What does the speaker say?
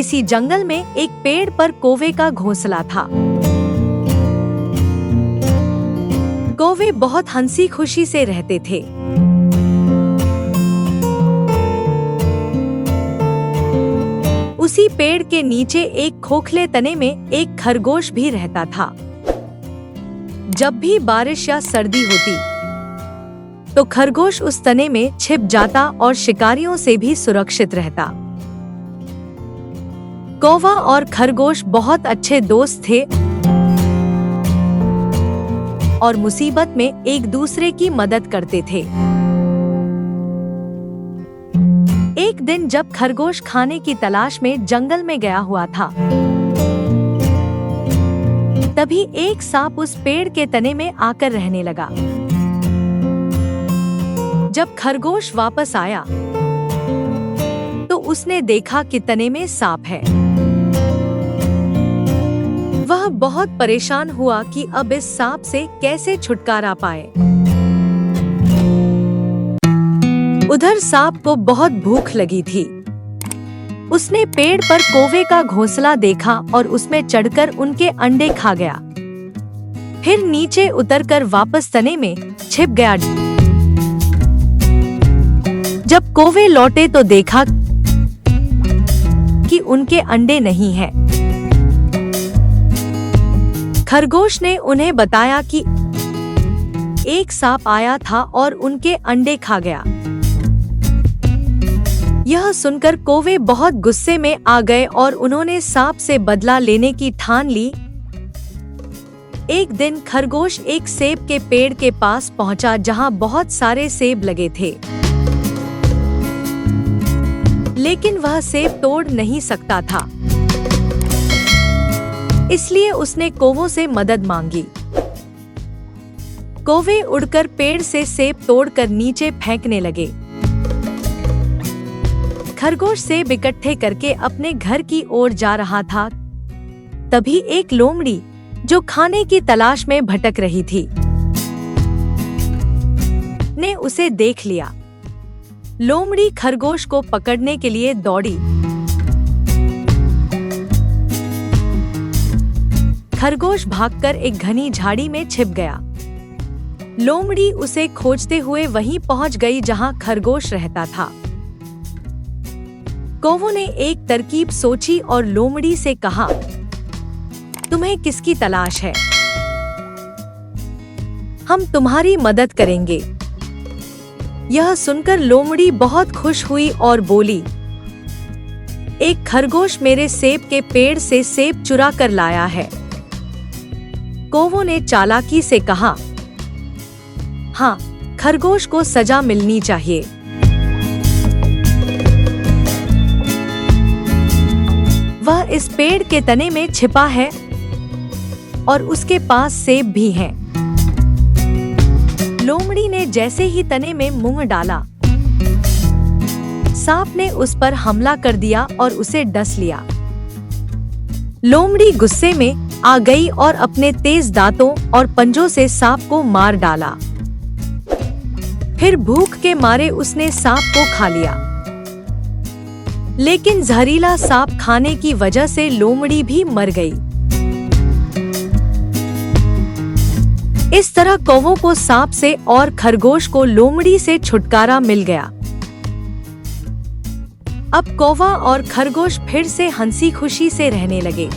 किसी जंगल में एक पेड़ पर कौवे का घोंसला था। कौवे बहुत हंसी खुशी से रहते थे। उसी पेड़ के नीचे एक खोखले तने में एक खरगोश भी रहता था। जब भी बारिश या सर्दी होती तो खरगोश उस तने में छिप जाता और शिकारियों से भी सुरक्षित रहता। कौवा और खरगोश बहुत अच्छे दोस्त थे और मुसीबत में एक दूसरे की मदद करते थे। एक दिन जब खरगोश खाने की तलाश में जंगल में गया हुआ था, तभी एक सांप उस पेड़ के तने में आकर रहने लगा। जब खरगोश वापस आया तो उसने देखा कि तने में सांप है। वह बहुत परेशान हुआ कि अब इस सांप से कैसे छुटकारा पाए। उधर सांप को बहुत भूख लगी थी। उसने पेड़ पर कौवे का घोंसला देखा और उसमें चढ़कर उनके अंडे खा गया। फिर नीचे उतरकर वापस तने में छिप गया। जब कौवे लौटे तो देखा कि उनके अंडे नहीं हैं। खरगोश ने उन्हें बताया कि एक सांप आया था और उनके अंडे खा गया। यह सुनकर कौवे बहुत गुस्से में आ गए और उन्होंने सांप से बदला लेने की ठान ली। एक दिन खरगोश एक सेब के पेड़ के पास पहुंचा जहां बहुत सारे सेब लगे थे, लेकिन वह सेब तोड़ नहीं सकता था। इसलिए उसने कौवों से मदद मांगी। कौवे उड़कर पेड़ से सेब तोड़कर नीचे फेंकने लगे। खरगोश सेब इकट्ठे करके अपने घर की ओर जा रहा था। तभी एक लोमड़ी जो खाने की तलाश में भटक रही थी ने उसे देख लिया। लोमड़ी खरगोश को पकड़ने के लिए दौड़ी। खरगोश भागकर एक घनी झाड़ी में छिप गया। लोमड़ी उसे खोजते हुए वहीं पहुंच गई जहां खरगोश रहता था। कौवों ने एक तरकीब सोची और लोमड़ी से कहा, तुम्हें किसकी तलाश है? हम तुम्हारी मदद करेंगे। यह सुनकर लोमड़ी बहुत खुश हुई और बोली, एक खरगोश मेरे सेब के पेड़ से सेब चुरा कर लाया है। कौवों ने चालाकी से कहा, हाँ, खरगोश को सजा मिलनी चाहिए। वह इस पेड़ के तने में छिपा है और उसके पास सेब भी हैं। लोमड़ी ने जैसे ही तने में मुंह डाला, सांप ने उस पर हमला कर दिया और उसे डस लिया। लोमड़ी गुस्से में आ गई और अपने तेज दांतों और पंजों से सांप को मार डाला। फिर भूख के मारे उसने सांप को खा लिया। लेकिन जहरीला सांप खाने की वजह से लोमड़ी भी मर गई। इस तरह कौवों को सांप से और खरगोश को लोमड़ी से छुटकारा मिल गया। अब कौवा और खरगोश फिर से हंसी खुशी से रहने लगे।